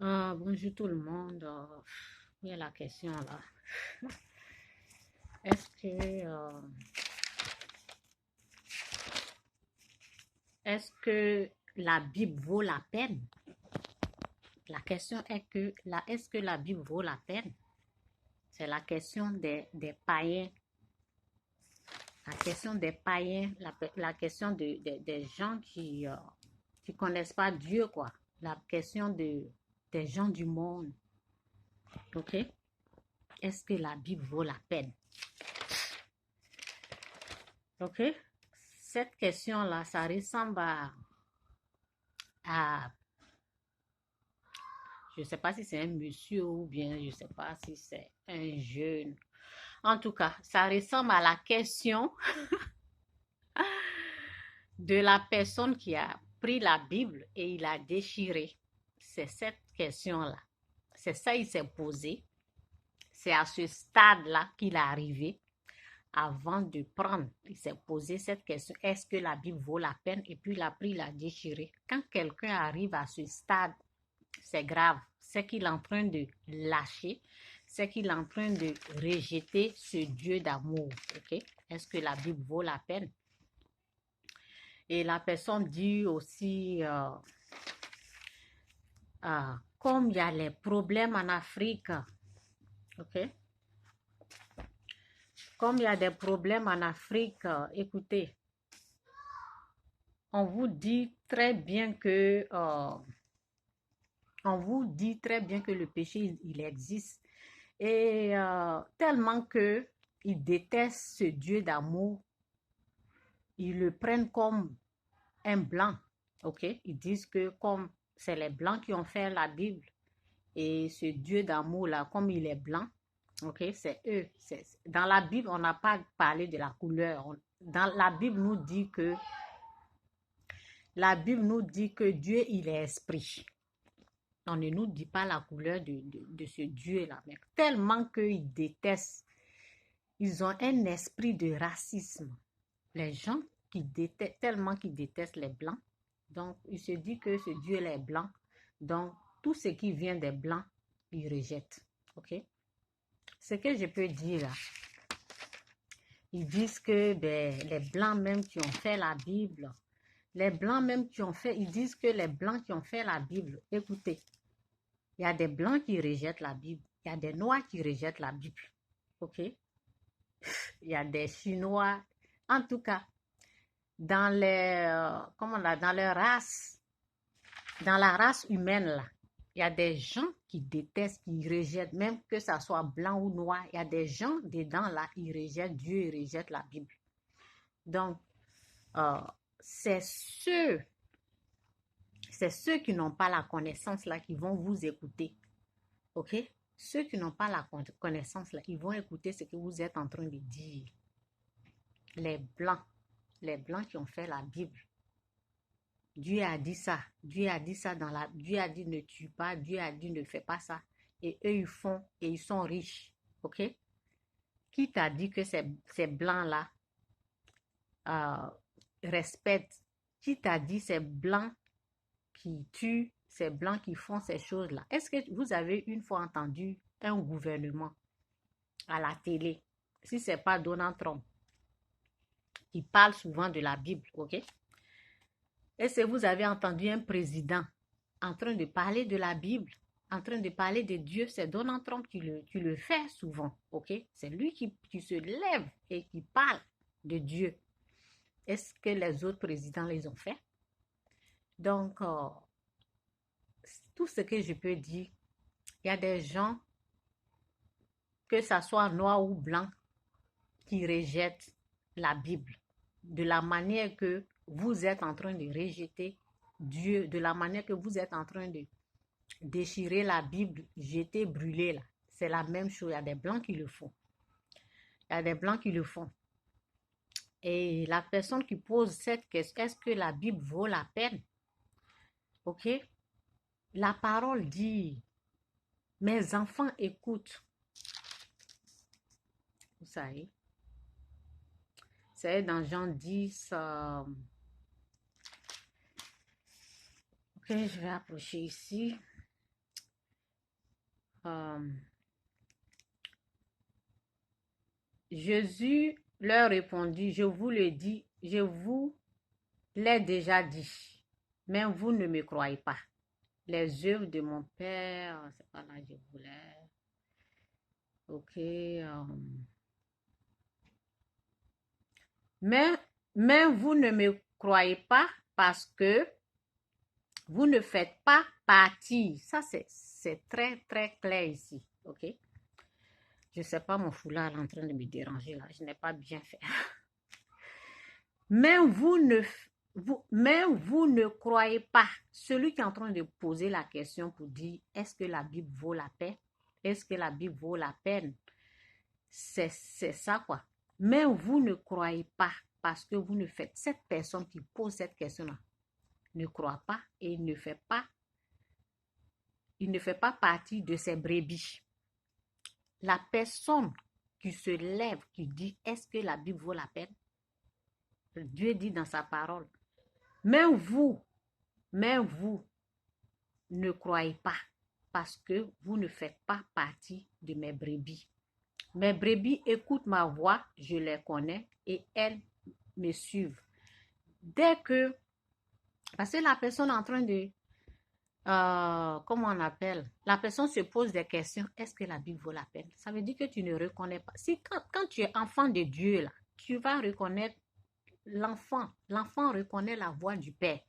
Bonjour tout le monde. Il y a la question là. Est-ce que, euh, est-ce que la Bible vaut la peine? La question est est-ce que la Bible vaut la peine? C'est la question des païens. La question des païens, la question des gens qui connaissent pas Dieu, quoi. La question des gens du monde. OK? Est-ce que la Bible vaut la peine? OK? Cette question-là, ça ressemble à je ne sais pas si c'est un monsieur ou bien je ne sais pas si c'est un jeune. En tout cas, ça ressemble à la question de la personne qui a pris la Bible et il a déchiré. C'est cette question-là. C'est ça il s'est posé. C'est à ce stade-là qu'il est arrivé avant de prendre. Il s'est posé cette question. Est-ce que la Bible vaut la peine? Et puis il a pris, il a déchiré. Quand quelqu'un arrive à ce stade, c'est grave. C'est qu'il est en train de lâcher. C'est qu'il est en train de rejeter ce Dieu d'amour. Ok? Est-ce que la Bible vaut la peine? Et la personne dit aussi, comme il y a les problèmes en Afrique, ok? Comme il y a des problèmes en Afrique, écoutez, on vous dit très bien que, on vous dit très bien que le péché, il existe. Et tellement que ils détestent ce Dieu d'amour, ils le prennent comme un blanc, ok? Ils disent que comme c'est les blancs qui ont fait la Bible et ce Dieu d'amour là, comme il est blanc, ok? C'est eux. Dans la Bible, on n'a pas parlé de la couleur. Dans la Bible nous dit que Dieu il est esprit. On ne nous dit pas la couleur de ce Dieu là, mais tellement qu'ils détestent. Ils ont un esprit de racisme. Les gens qui détestent, tellement qu'ils détestent les blancs, donc il se dit que ce Dieu est blanc, donc tout ce qui vient des blancs, ils rejettent. Ok? Ce que je peux dire là, ils disent que les blancs même qui ont fait la Bible, les blancs même qui ont fait, ils disent que les blancs qui ont fait la Bible, écoutez, il y a des blancs qui rejettent la Bible, il y a des noirs qui rejettent la Bible. Ok? Il y a des Chinois, en tout cas, dans dans la race humaine là, il y a des gens qui détestent, qui rejettent, même que ça soit blanc ou noir, il y a des gens dedans là, ils rejettent Dieu, ils rejettent la Bible. Donc, euh, c'est ceux, c'est ceux qui n'ont pas la connaissance là qui vont vous écouter, ok? Ceux qui n'ont pas la connaissance là, ils vont écouter ce que vous êtes en train de dire. Les blancs, les blancs qui ont fait la Bible. Dieu a dit ça. Dieu a dit ça Dieu a dit ne tue pas. Dieu a dit ne fais pas ça. Et eux, ils font et ils sont riches. OK? Qui t'a dit que ces blancs-là respectent? Qui t'a dit ces blancs qui tuent, ces blancs qui font ces choses-là? Est-ce que vous avez une fois entendu un gouvernement à la télé, si ce n'est pas Donald Trump, qui parle souvent de la Bible, OK? Est-ce que vous avez entendu un président en train de parler de la Bible, en train de parler de Dieu? C'est Donald Trump qui le fait souvent, ok? C'est lui qui se lève et qui parle de Dieu. Est-ce que les autres présidents les ont fait? Donc, tout ce que je peux dire, il y a des gens, que ça soit noir ou blanc, qui rejettent la Bible de la manière que vous êtes en train de rejeter Dieu, de la manière que vous êtes en train de déchirer la Bible, jeter, brûler là. C'est la même chose. Il y a des blancs qui le font. Il y a des blancs qui le font. Et la personne qui pose cette question, est-ce que la Bible vaut la peine? Ok? La parole dit, mes enfants écoutent. Vous savez, c'est dans Jean 10. Ok, je vais approcher ici. Euh, Jésus leur répondit, je vous le dis, je vous l'ai déjà dit, mais vous ne me croyez pas. Les œuvres de mon Père, c'est pas là que je voulais. Ok. Mais vous ne me croyez pas parce que vous ne faites pas partie. Ça, c'est très, très clair ici. Ok. Je ne sais pas, mon foulard est en train de me déranger là. Je n'ai pas bien fait. Mais vous ne croyez pas. Celui qui est en train de poser la question pour dire, est-ce que la Bible vaut la peine? Est-ce que la Bible vaut la peine? C'est ça quoi. Mais vous ne croyez pas parce que vous ne faites, cette personne qui pose cette question-là ne croit pas et il ne fait pas partie de ces brebis. La personne qui se lève, qui dit, est-ce que la Bible vaut la peine? Dieu dit dans sa parole, mais vous ne croyez pas parce que vous ne faites pas partie de mes brebis. Mes brebis écoutent ma voix, je les connais et elles me suivent. Dès que, parce que la personne est en train de, comment on appelle, la personne se pose des questions, est-ce que la Bible vaut la peine? Ça veut dire que tu ne reconnais pas. Si quand tu es enfant de Dieu, là, tu vas reconnaître l'enfant. L'enfant reconnaît la voix du Père.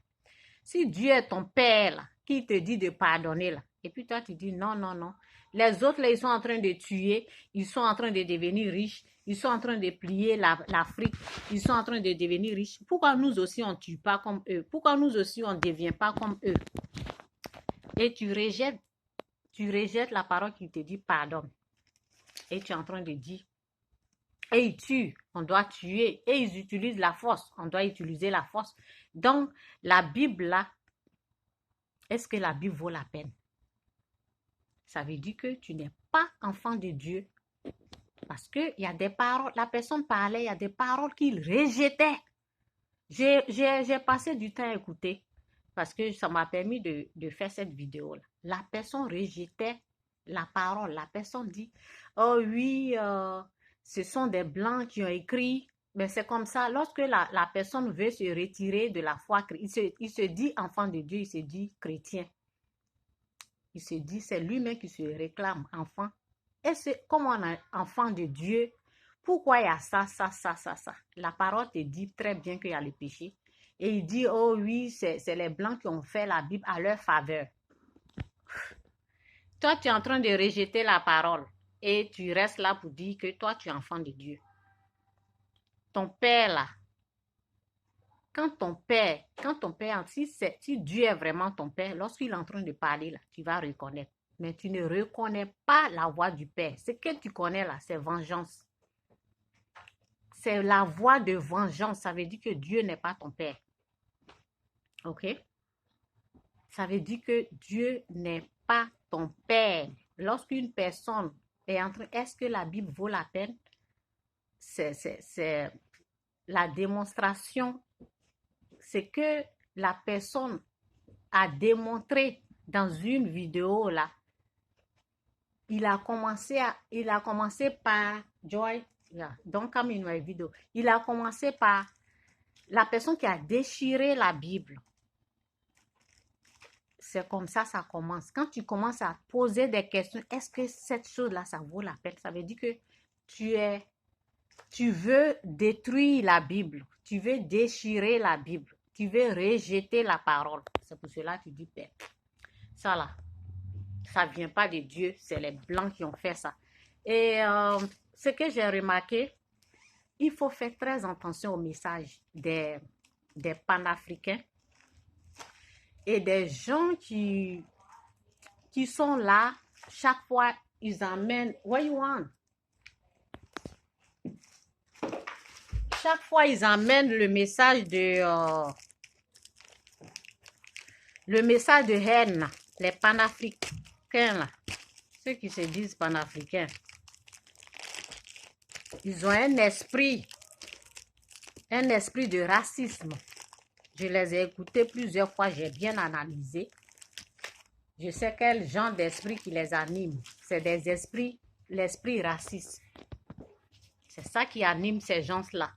Si Dieu est ton Père, là, qui te dit de pardonner, là, et puis toi, tu dis non, non, non. Les autres, là, ils sont en train de tuer, ils sont en train de devenir riches, ils sont en train de plier l'Afrique, ils sont en train de devenir riches. Pourquoi nous aussi, on ne tue pas comme eux? Pourquoi nous aussi, on ne devient pas comme eux? Et tu rejettes la parole qui te dit pardon. Et tu es en train de dire, et ils tuent, on doit tuer. Et ils utilisent la force, on doit utiliser la force. Donc, la Bible, là, est-ce que la Bible vaut la peine? Ça veut dire que tu n'es pas enfant de Dieu. Parce qu'il y a des paroles, la personne parlait, il y a des paroles qu'il rejetait. J'ai passé du temps à écouter parce que ça m'a permis de faire cette vidéo-là. La personne rejetait la parole. La personne dit, oh oui, ce sont des blancs qui ont écrit. Mais c'est comme ça, lorsque la personne veut se retirer de la foi, il se dit enfant de Dieu, il se dit chrétien. Il se dit, c'est lui-même qui se réclame enfant. Et c'est comme on est enfant de Dieu, pourquoi il y a ça? La parole te dit très bien qu'il y a le péché. Et il dit, oh oui, c'est les Blancs qui ont fait la Bible à leur faveur. Toi, tu es en train de rejeter la parole. Et tu restes là pour dire que toi, tu es enfant de Dieu. Ton père, là, quand ton père, si Dieu est vraiment ton père, lorsqu'il est en train de parler, là, tu vas reconnaître. Mais tu ne reconnais pas la voix du Père. Ce que tu connais là, c'est vengeance. C'est la voix de vengeance. Ça veut dire que Dieu n'est pas ton Père. Ok? Ça veut dire que Dieu n'est pas ton Père. Lorsqu'une personne est en train, est-ce que la Bible vaut la peine? C'est la démonstration. C'est que la personne a démontré dans une vidéo là. Il a commencé par Joy, yeah, don't come in my video. Il a commencé par la personne qui a déchiré la Bible. C'est comme ça commence. Quand tu commences à poser des questions, est-ce que cette chose-là, ça vaut la peine? Ça veut dire que tu veux détruire la Bible. Tu veux déchirer la Bible. Tu veux rejeter la parole. C'est pour cela que tu dis, Père, ça là, ça ne vient pas de Dieu, c'est les Blancs qui ont fait ça. Et ce que j'ai remarqué, il faut faire très attention au message des panafricains et des gens qui sont là, chaque fois, ils amènent, what you want? Chaque fois, ils amènent le message de haine, les panafricains, là, ceux qui se disent panafricains. Ils ont un esprit de racisme. Je les ai écoutés plusieurs fois, j'ai bien analysé. Je sais quel genre d'esprit qui les anime. C'est des esprits, l'esprit raciste. C'est ça qui anime ces gens-là.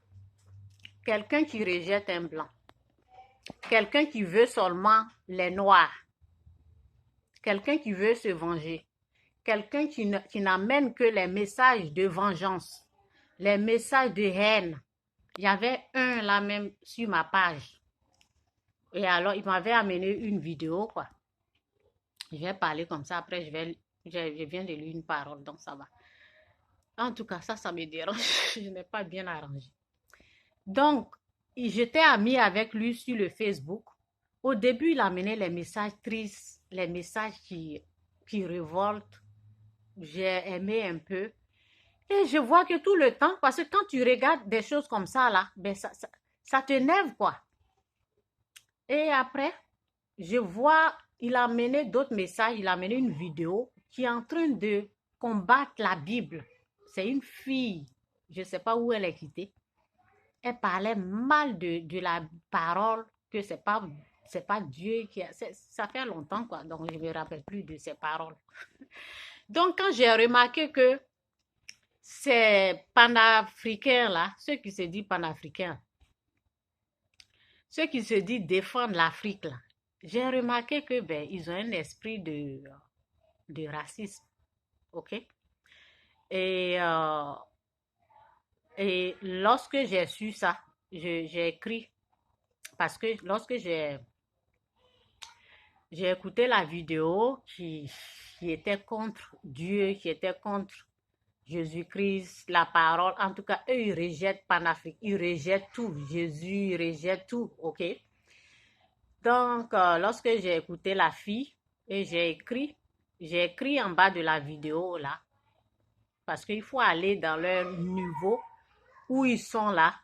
Quelqu'un qui rejette un blanc. Quelqu'un qui veut seulement les noirs. Quelqu'un qui veut se venger. Quelqu'un qui n'amène que les messages de vengeance. Les messages de haine. Il y avait un là même sur ma page. Et alors, il m'avait amené une vidéo, quoi. Je vais parler comme ça. Après, je viens de lire une parole, donc ça va. En tout cas, ça me dérange. Je n'ai pas bien arrangé. Donc, j'étais amie avec lui sur le Facebook. Au début, il amenait les messages tristes, les messages qui révoltent. J'ai aimé un peu. Et je vois que tout le temps, parce que quand tu regardes des choses comme ça, là, ben ça t'énerve, quoi. Et après, je vois, il a amené d'autres messages, il a amené une vidéo qui est en train de combattre la Bible. C'est une fille, je ne sais pas où elle est quittée. Elle parlait mal de la parole, que c'est pas Dieu qui a... Ça fait longtemps, quoi, donc je ne me rappelle plus de ces paroles. Donc, quand j'ai remarqué que ces panafricains, là, ceux qui se disent panafricains, ceux qui se disent défendre l'Afrique, là, j'ai remarqué que ils ont un esprit de racisme, ok? Et, euh, et lorsque j'ai su ça, j'ai écrit, parce que lorsque j'ai écouté la vidéo qui était contre Dieu, qui était contre Jésus-Christ, la parole, en tout cas, eux, ils rejettent Panafrique, ils rejettent tout, Jésus, ils rejettent tout, ok? Donc, lorsque j'ai écouté la fille et j'ai écrit en bas de la vidéo là, parce qu'il faut aller dans leur niveau où ils sont là,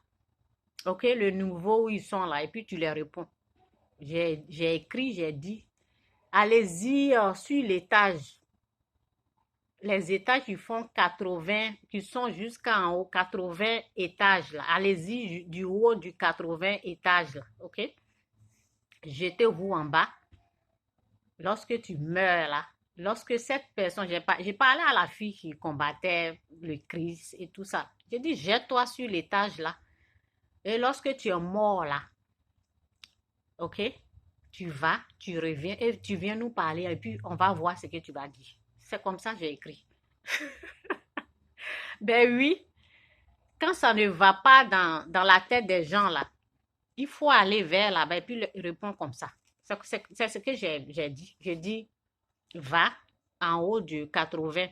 ok, le niveau où ils sont là, et puis tu les réponds. J'ai écrit, j'ai dit, allez-y sur l'étage, les étages qui font 80, qui sont jusqu'en haut, 80 étages là, allez-y du haut du 80 étages là, ok, jetez-vous en bas. Lorsque tu meurs là, lorsque cette personne, j'ai parlé à la fille qui combattait le Christ et tout ça. J'ai dit, jette-toi sur l'étage là. Et lorsque tu es mort là, ok, tu vas, tu reviens et tu viens nous parler et puis on va voir ce que tu vas dire. C'est comme ça que j'ai écrit. Ben oui, quand ça ne va pas dans la tête des gens là, il faut aller vers là-bas et puis répondre comme ça. C'est ce que j'ai dit. J'ai dit, va en haut du 80,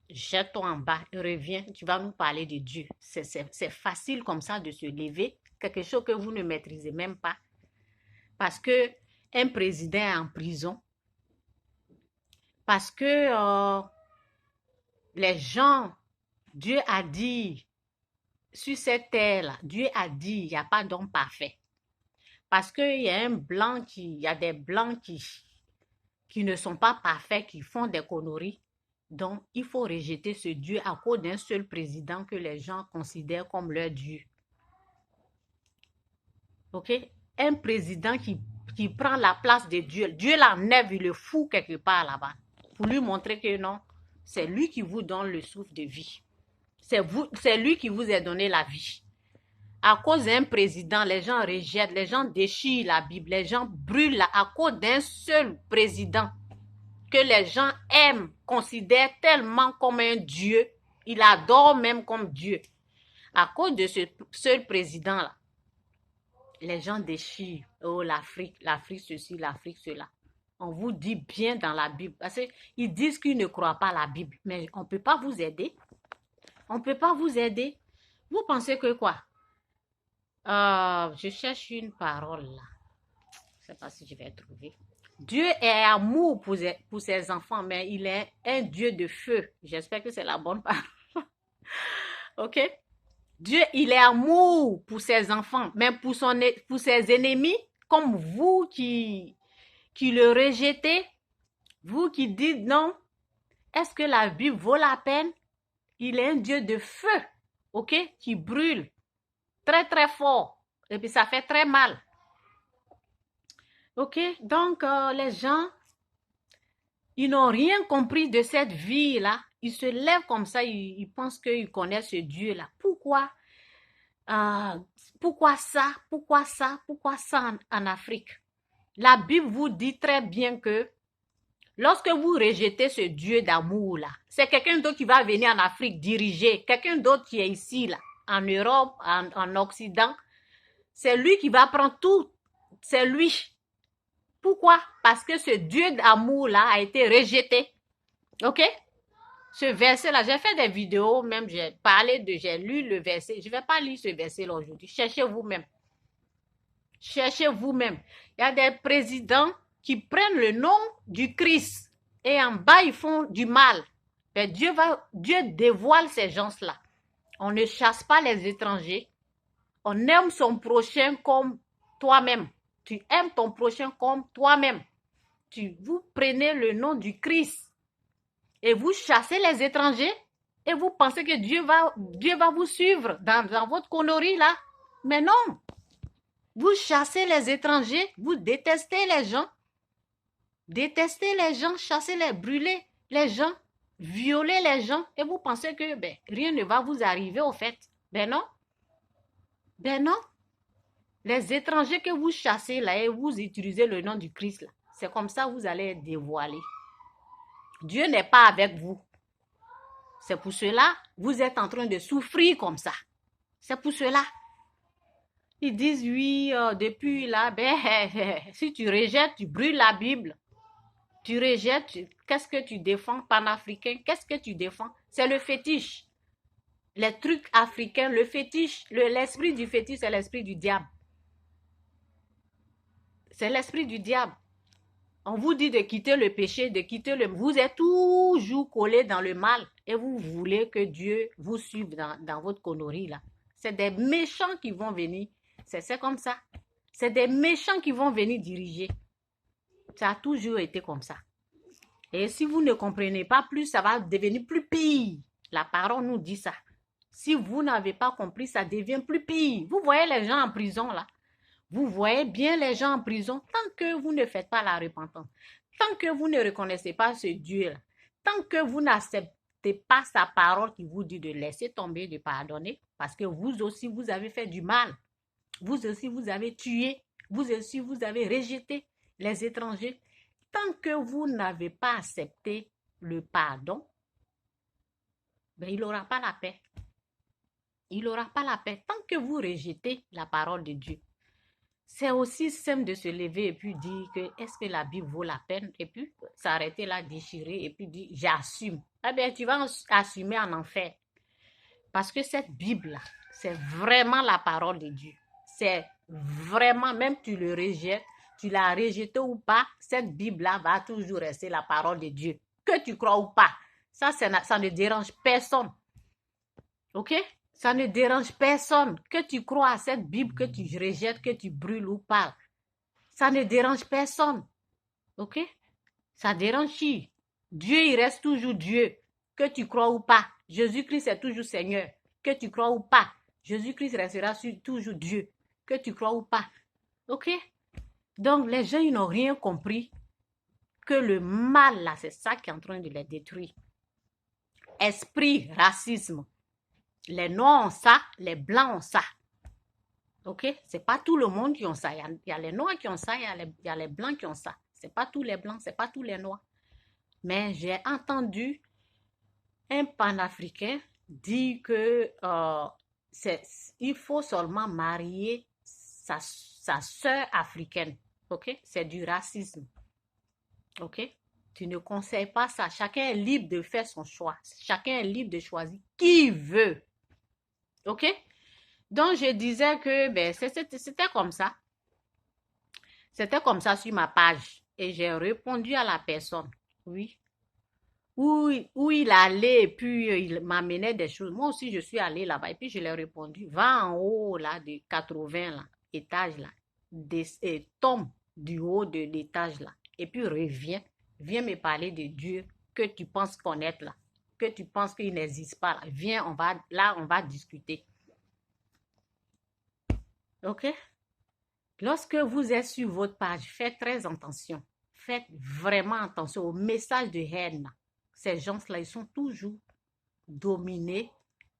jette-toi en bas, reviens, tu vas nous parler de Dieu. C'est facile comme ça de se lever, quelque chose que vous ne maîtrisez même pas. Parce que un président est en prison, parce que les gens, Dieu a dit, sur cette terre-là, Dieu a dit, il n'y a pas d'homme parfait. Parce qu'il y a il y a des blancs qui ne sont pas parfaits, qui font des conneries. Donc, il faut rejeter ce Dieu à cause d'un seul président que les gens considèrent comme leur Dieu. Ok? Un président qui prend la place de Dieu. Dieu l'enlève, il le fout quelque part là-bas. Pour lui montrer que non, c'est lui qui vous donne le souffle de vie. C'est lui qui vous a donné la vie. À cause d'un président, les gens rejettent, les gens déchirent la Bible, les gens brûlent à cause d'un seul président que les gens aiment, considèrent tellement comme un Dieu. Il adore même comme Dieu. À cause de ce seul président-là, les gens déchirent. Oh, l'Afrique ceci, l'Afrique cela. On vous dit bien dans la Bible. Parce qu'ils disent qu'ils ne croient pas à la Bible. Mais on ne peut pas vous aider. On ne peut pas vous aider. Vous pensez que quoi? Je cherche une parole là. Je ne sais pas si je vais trouver. Dieu est amour pour ses enfants, mais il est un Dieu de feu. J'espère que c'est la bonne parole. Ok? Dieu, il est amour pour ses enfants, mais pour ses ennemis, comme vous qui le rejetez, vous qui dites non, est-ce que la Bible vaut la peine? Il est un Dieu de feu, ok? Qui brûle très très fort. Et puis ça fait très mal. Ok? Donc, les gens, Ils n'ont rien compris de cette vie-là. Ils se lèvent comme ça, ils pensent qu'ils connaissent ce Dieu-là. Pourquoi? Euh, pourquoi ça? Pourquoi ça? Pourquoi ça en Afrique? La Bible vous dit très bien que lorsque vous rejetez ce Dieu d'amour-là, c'est quelqu'un d'autre qui va venir en Afrique diriger, quelqu'un d'autre qui est ici, là, en Europe, en Occident. C'est lui qui va prendre tout. C'est lui. Pourquoi? Parce que ce Dieu d'amour-là a été rejeté. OK? Ce verset-là, j'ai fait des vidéos, même j'ai lu le verset. Je ne vais pas lire ce verset-là aujourd'hui. Cherchez vous-même. Cherchez vous-même. Il y a des présidents qui prennent le nom du Christ et en bas, ils font du mal. Mais Dieu dévoile ces gens-là. On ne chasse pas les étrangers. On aime son prochain comme toi-même. Tu aimes ton prochain comme toi-même. Vous prenez le nom du Christ et vous chassez les étrangers et vous pensez que Dieu va vous suivre dans votre connerie là. Mais non. Vous chassez les étrangers, vous détestez les gens. Détestez les gens, chassez les, brûlez les gens, violez les gens et vous pensez que rien ne va vous arriver au fait. Ben non. Ben non. Les étrangers que vous chassez là et vous utilisez le nom du Christ là, c'est comme ça que vous allez être dévoilés. Dieu n'est pas avec vous. C'est pour cela vous êtes en train de souffrir comme ça. C'est pour cela. Ils disent oui, depuis là, si tu rejettes, tu brûles la Bible. Tu rejettes, qu'est-ce que tu défends, panafricain? Qu'est-ce que tu défends? C'est le fétiche. Les trucs africains, le fétiche, l'esprit du fétiche, c'est l'esprit du diable. C'est l'esprit du diable. On vous dit de quitter le péché, de quitter le... Vous êtes toujours collé dans le mal et vous voulez que Dieu vous suive dans votre connerie là. C'est des méchants qui vont venir. C'est comme ça. C'est des méchants qui vont venir diriger. Ça a toujours été comme ça. Et si vous ne comprenez pas plus, ça va devenir plus pire. La parole nous dit ça. Si vous n'avez pas compris, ça devient plus pire. Vous voyez les gens en prison là. Vous voyez bien les gens en prison. Tant que vous ne faites pas la repentance, tant que vous ne reconnaissez pas ce Dieu-là, tant que vous n'acceptez pas sa parole qui vous dit de laisser tomber, de pardonner, parce que vous aussi, vous avez fait du mal. Vous aussi, vous avez tué. Vous aussi, vous avez rejeté les étrangers. Tant que vous n'avez pas accepté le pardon, il n'aura pas la paix. Il n'aura pas la paix. Tant que vous rejetez la parole de Dieu, c'est aussi simple de se lever et puis dire que est-ce que la Bible vaut la peine et puis s'arrêter là, déchirer et puis dire j'assume. Eh bien, tu vas assumer en enfer. Parce que cette Bible-là, c'est vraiment la parole de Dieu. C'est vraiment, même tu le rejettes, tu l'as rejeté ou pas, cette Bible-là va toujours rester la parole de Dieu. Que tu crois ou pas. Ça ne dérange personne. OK? Ça ne dérange personne. Que tu crois à cette Bible, que tu rejettes, que tu brûles ou pas. Ça ne dérange personne. OK? Ça dérange qui? Dieu, il reste toujours Dieu. Que tu crois ou pas. Jésus-Christ est toujours Seigneur. Que tu crois ou pas. Jésus-Christ restera toujours Dieu. Que tu crois ou pas. OK? Donc, les gens, ils n'ont rien compris. Que le mal, là, c'est ça qui est en train de les détruire. Esprit, racisme. Les noirs ont ça, les blancs ont ça. OK? C'est pas tout le monde qui ont ça. Il y a les noirs qui ont ça, il y a les blancs qui ont ça. C'est pas tous les blancs, c'est pas tous les noirs. Mais j'ai entendu un panafricain dire que il faut seulement marier sa sœur africaine. OK? C'est du racisme. OK? Tu ne conseilles pas ça. Chacun est libre de faire son choix. Chacun est libre de choisir qui veut. OK? Donc, je disais que c'était comme ça. C'était comme ça sur ma page. Et j'ai répondu à la personne. Oui. Où il allait et puis il m'amenait des choses. Moi aussi, je suis allée là-bas et puis je lui ai répondu. Va en haut là, de 80 là, étages là. Et tombe du haut de l'étage là. Et puis reviens. Viens me parler de Dieu que tu penses connaître là. Que tu penses qu'il n'existe pas là. Viens, on va discuter. OK? Lorsque vous êtes sur votre page, faites très attention. faites vraiment attention aux messages de haine. Ces gens-là, ils sont toujours dominés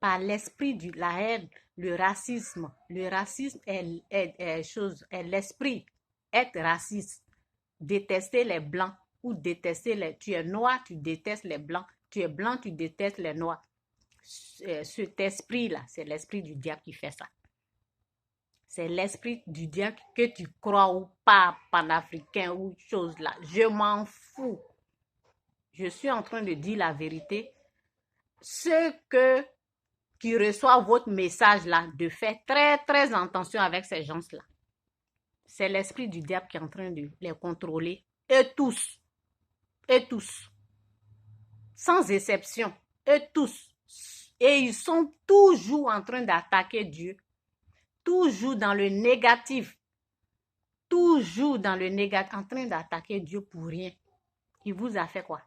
par l'esprit de la haine, le racisme. Le racisme est l'esprit. Être raciste, détester les blancs ou détester les... Tu es noir, tu détestes les blancs. Tu es blanc, tu détestes les noirs. Cet esprit-là, c'est l'esprit du diable qui fait ça. C'est l'esprit du diable que tu crois ou pas, panafricain ou chose là. Je m'en fous. Je suis en train de dire la vérité. Ceux qui reçoivent votre message là, de faire très très attention avec ces gens-là. C'est l'esprit du diable qui est en train de les contrôler. Et tous. Et tous. Sans exception. Et tous. Et ils sont toujours en train d'attaquer Dieu. Toujours dans le négatif. Toujours dans le négatif. En train d'attaquer Dieu pour rien. Il vous a fait quoi?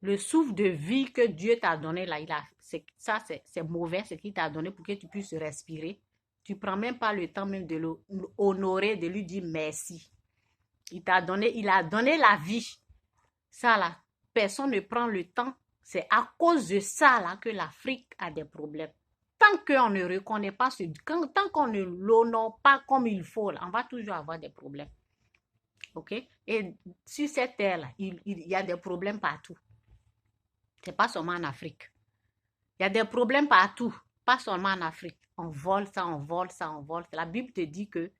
Le souffle de vie que Dieu t'a donné là, c'est mauvais, ce qu'il t'a donné pour que tu puisses respirer. Tu ne prends même pas le temps même de l'honorer, de lui dire merci. Il a donné la vie. Ça là, personne ne prend le temps. C'est à cause de ça là que l'Afrique a des problèmes. Tant qu'on ne reconnaît pas tant qu'on ne l'honore pas comme il faut, là, on va toujours avoir des problèmes. Ok? Et sur cette terre-là, il y a des problèmes partout. C'est pas seulement en Afrique. Il y a des problèmes partout, pas seulement en Afrique. On vole ça, on vole ça, on vole ça. La Bible te dit que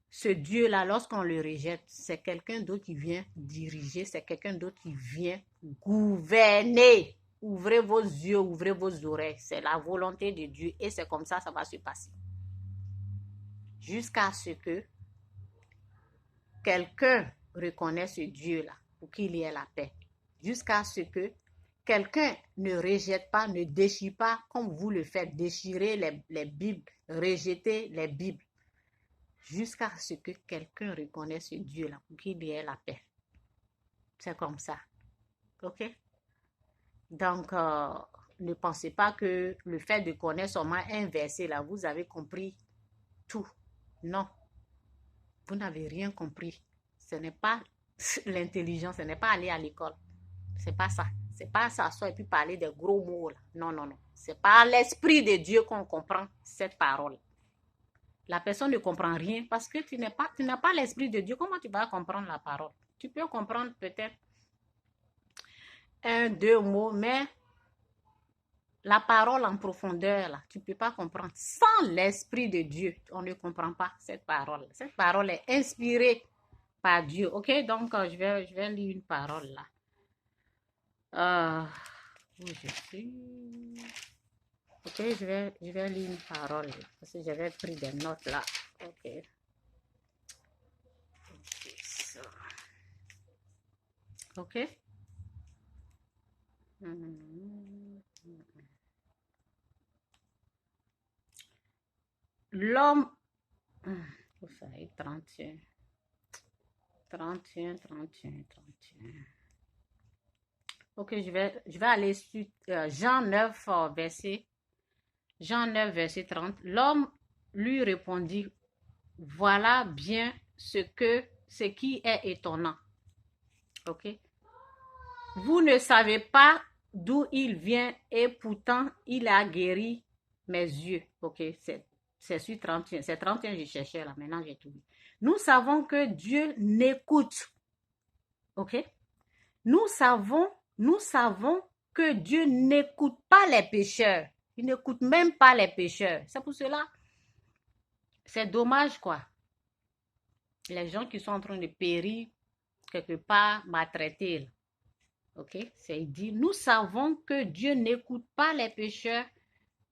ce Dieu-là, lorsqu'on le rejette, c'est quelqu'un d'autre qui vient diriger, c'est quelqu'un d'autre qui vient gouverner. Ouvrez vos yeux, ouvrez vos oreilles. C'est la volonté de Dieu et c'est comme ça va se passer. Jusqu'à ce que quelqu'un reconnaisse ce Dieu-là pour qu'il y ait la paix. Jusqu'à ce que quelqu'un ne rejette pas, ne déchire pas comme vous le faites, déchirer les Bibles, rejeter les Bibles. Jusqu'à ce que quelqu'un reconnaisse ce Dieu-là pour qu'il y ait la paix. C'est comme ça. Ok? Donc, ne pensez pas que le fait de connaître seulement un verset, là, vous avez compris tout. Non. Vous n'avez rien compris. Ce n'est pas l'intelligence, ce n'est pas aller à l'école. C'est pas ça. C'est pas s'asseoir et puis parler des gros mots là. Non, non, non. C'est par l'esprit de Dieu qu'on comprend cette parole. La personne ne comprend rien parce que tu n'as pas l'esprit de Dieu. Comment tu vas comprendre la parole? Tu peux comprendre peut-être 1, 2 mots, mais la parole en profondeur là, tu ne peux pas comprendre. Sans l'esprit de Dieu, on ne comprend pas cette parole. Cette parole est inspirée par Dieu. Ok, donc je vais lire une parole là. Où je suis. Ok, je vais lire une parole parce que j'avais pris des notes là. Ok. Ok. L'homme. Où ça est? 31. 31, 31, 31. Ok, je vais aller sur Jean 9, verset 30. L'homme lui répondit, voilà bien ce qui est étonnant. Ok. Vous ne savez pas d'où il vient et pourtant il a guéri mes yeux. Ok, c'est sur 31. C'est 31 je cherchais là, maintenant j'ai tout vu. Nous savons que Dieu n'écoute. Ok. Nous savons que Dieu n'écoute pas les pécheurs. Il n'écoute même pas les pécheurs. C'est pour cela, c'est dommage quoi. Les gens qui sont en train de périr quelque part maltraités. Ok, c'est dit, nous savons que Dieu n'écoute pas les pécheurs,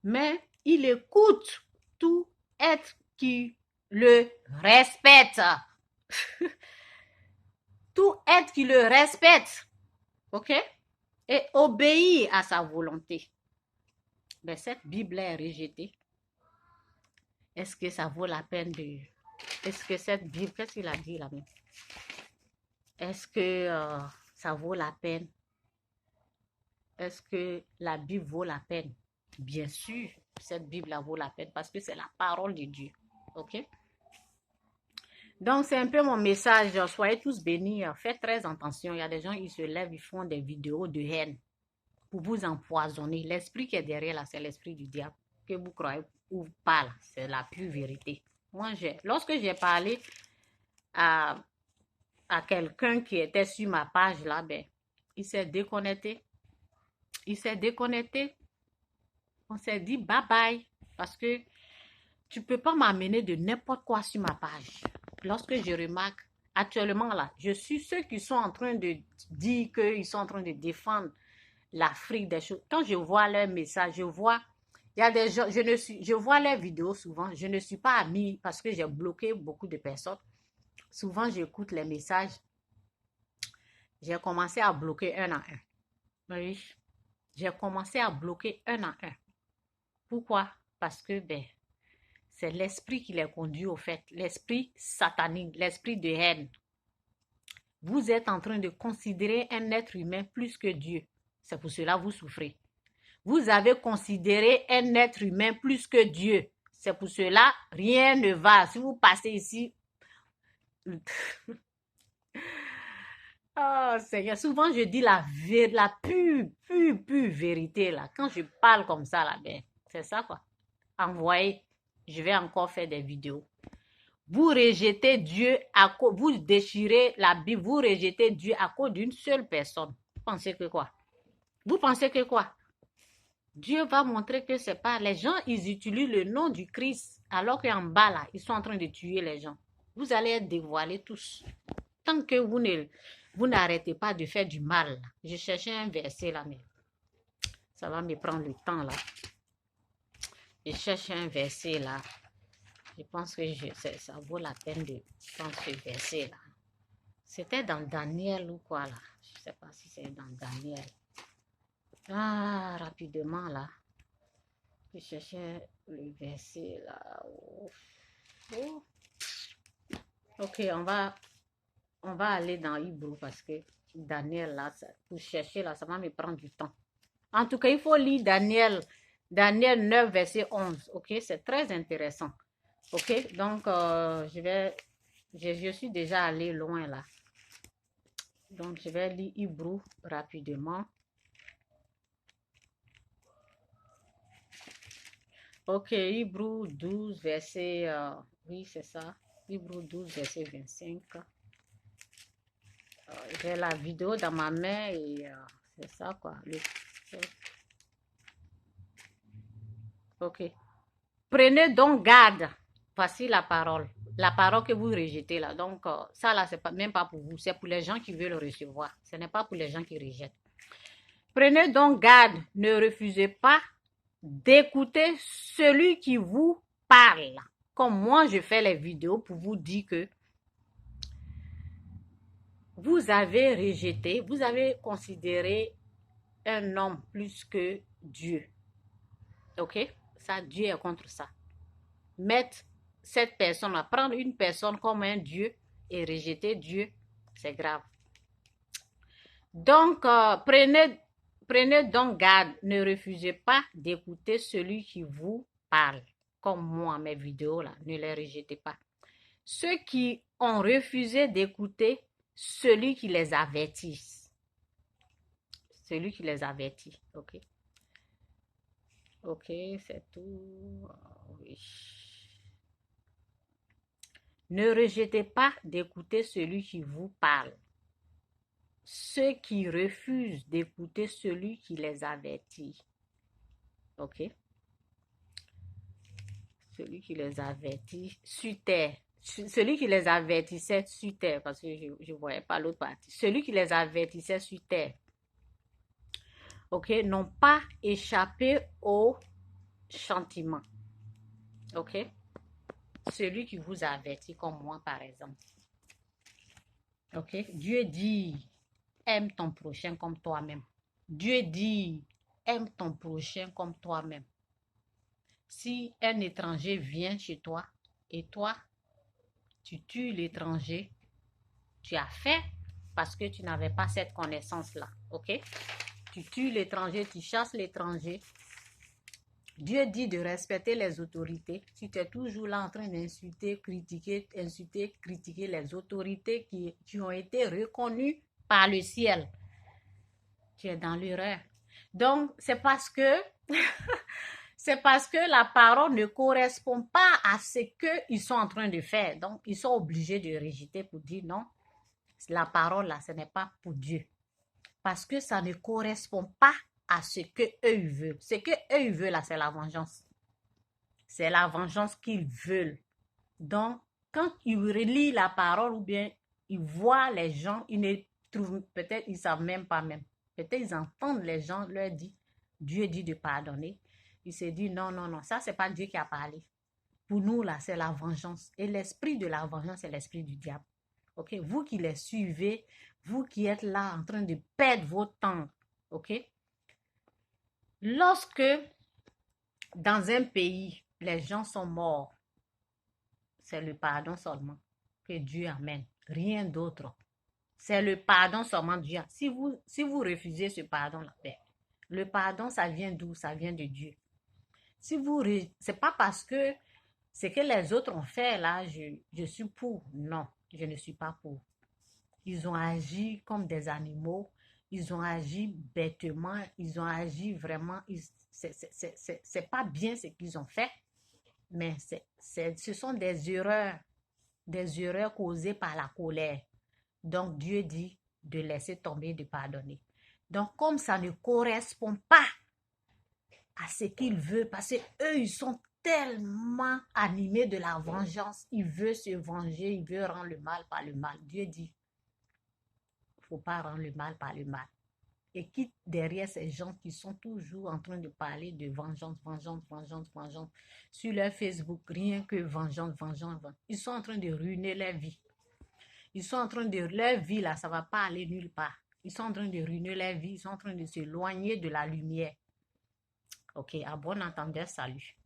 mais il écoute tout être qui le respecte. Tout être qui le respecte. Ok, et obéit à sa volonté. Mais cette Bible est rejetée. Est-ce que ça vaut la peine de... Est-ce que cette Bible, qu'est-ce qu'il a dit là-bas? Est-ce que ça vaut la peine? Est-ce que la Bible vaut la peine? Bien sûr, cette Bible vaut la peine parce que c'est la parole de Dieu. Ok? Donc, c'est un peu mon message. Soyez tous bénis. Faites très attention. Il y a des gens, ils se lèvent, ils font des vidéos de haine pour vous empoisonner. L'esprit qui est derrière là, c'est l'esprit du diable. Que vous croyez ou pas, là, c'est la pure vérité. Moi, lorsque j'ai parlé à quelqu'un qui était sur ma page là, ben, il s'est déconnecté. Il s'est déconnecté. On s'est dit bye bye. Parce que tu ne peux pas m'amener de n'importe quoi sur ma page. Lorsque je remarque, actuellement là, je suis ceux qui sont en train de dire qu'ils sont en train de défendre l'Afrique des choses. Quand je vois leurs messages, je vois, il y a des gens, je vois leurs vidéos souvent. Je ne suis pas amie parce que j'ai bloqué beaucoup de personnes. Souvent, j'écoute les messages. J'ai commencé à bloquer un à un. Oui, j'ai commencé à bloquer un à un. Pourquoi? Parce que, ben, c'est l'esprit qui les conduit au fait, l'esprit satanique, l'esprit de haine. Vous êtes en train de considérer un être humain plus que Dieu. C'est pour cela que vous souffrez. Vous avez considéré un être humain plus que Dieu. C'est pour cela rien ne va. Si vous passez ici, oh Seigneur, souvent je dis la pure vérité là. Quand je parle comme ça là, ben, c'est ça quoi. Envoyez, je vais encore faire des vidéos. Vous rejetez Dieu, vous déchirez la Bible, vous rejetez Dieu à cause d'une seule personne. Vous pensez que quoi? Vous pensez que quoi? Dieu va montrer que c'est pas... Les gens, ils utilisent le nom du Christ, alors qu'en bas là, ils sont en train de tuer les gens. Vous allez être dévoilés tous. Tant que vous n'arrêtez pas de faire du mal. Je cherchais un verset là, mais ça va me prendre le temps là. Je cherche un verset là. Je pense que ça vaut la peine de prendre ce verset là. C'était dans Daniel ou quoi là? Je ne sais pas si c'est dans Daniel. Ah, rapidement là. Je cherchais le verset là. Oh. Oh. Ok, on va aller dans Hébreu parce que Daniel là, pour chercher là, ça va me prendre du temps. En tout cas, il faut lire Daniel 9, verset 11. Ok, c'est très intéressant. Ok, donc je suis déjà allé loin là. Donc, je vais lire Hébreu rapidement. Ok, Hébreu 12, verset... oui, c'est ça. Hébreu 12, verset 25. J'ai la vidéo dans ma main et c'est ça, quoi. Ok. Prenez donc garde. Voici la parole. La parole que vous rejetez là. Donc, ça là, c'est même pas pour vous. C'est pour les gens qui veulent le recevoir. Ce n'est pas pour les gens qui rejettent. Prenez donc garde. Ne refusez pas d'écouter celui qui vous parle. Comme moi, je fais les vidéos pour vous dire que vous avez rejeté, vous avez considéré un homme plus que Dieu. Ok? Ça, Dieu est contre ça. Mettre cette personne-là, prendre une personne comme un Dieu et rejeter Dieu, c'est grave. Donc, prenez donc garde, ne refusez pas d'écouter celui qui vous parle. Comme moi, mes vidéos, là, ne les rejetez pas. Ceux qui ont refusé d'écouter celui qui les avertit. Celui qui les avertit, ok? Ok, c'est tout. Oui. Ne rejetez pas d'écouter celui qui vous parle. Ceux qui refusent d'écouter celui qui les avertit. Ok? Celui qui les avertit sur terre. Celui qui les avertissait sur terre, parce que je ne voyais pas l'autre partie. Celui qui les avertissait sur terre. Ok? N'ont pas échappé au châtiment. Ok? Celui qui vous avertit, comme moi par exemple. Ok? Dieu dit, aime ton prochain comme toi-même. Dieu dit, aime ton prochain comme toi-même. Si un étranger vient chez toi et toi, tu tues l'étranger, tu as fait parce que tu n'avais pas cette connaissance-là. Ok? Tu tues l'étranger, tu chasses l'étranger. Dieu dit de respecter les autorités. Si tu es toujours là en train d'insulter, critiquer, insulter, critiquer les autorités qui ont été reconnues par le ciel, tu es dans l'erreur. Donc, c'est parce que la parole ne correspond pas à ce qu'ils sont en train de faire. Donc, ils sont obligés de rejeter pour dire non, la parole là, ce n'est pas pour Dieu. Parce que ça ne correspond pas à ce qu'eux veulent. Ce qu'eux veulent là, c'est la vengeance. C'est la vengeance qu'ils veulent. Donc, quand ils relient la parole ou bien ils voient les gens, ils ne trouvent, peut-être ils ne savent même pas même. Peut-être ils entendent les gens leur dire, Dieu dit de pardonner. Ils se disent, non, non, non, ça, c'est pas Dieu qui a parlé. Pour nous, là, c'est la vengeance. Et l'esprit de la vengeance, c'est l'esprit du diable. OK? Vous qui les suivez, vous qui êtes là en train de perdre votre temps, OK? Lorsque dans un pays, les gens sont morts, c'est le pardon seulement que Dieu amène, rien d'autre. C'est le pardon seulement de Dieu. Si vous refusez ce pardon-là, le pardon, ça vient d'où? Ça vient de Dieu. C'est pas parce que ce que les autres ont fait là, je suis pour. Non, je ne suis pas pour. Ils ont agi comme des animaux, ils ont agi bêtement, ils ont agi vraiment, c'est pas bien ce qu'ils ont fait, mais ce sont des erreurs causées par la colère. Donc Dieu dit de laisser tomber, de pardonner. Donc comme ça ne correspond pas à ce qu'ils veulent, parce qu'eux, ils sont tellement animés de la vengeance, ils veulent se venger, ils veulent rendre le mal par le mal. Dieu dit, il ne faut pas rendre le mal par le mal. Et quitte derrière ces gens qui sont toujours en train de parler de vengeance, vengeance, vengeance, vengeance, sur leur Facebook, rien que vengeance, vengeance, vengeance. Ils sont en train de ruiner leur vie. Ils sont en train de, leur vie là, ça ne va pas aller nulle part. Ils sont en train de ruiner leur vie, ils sont en train de s'éloigner de la lumière. Ok, à bon entendeur, salut.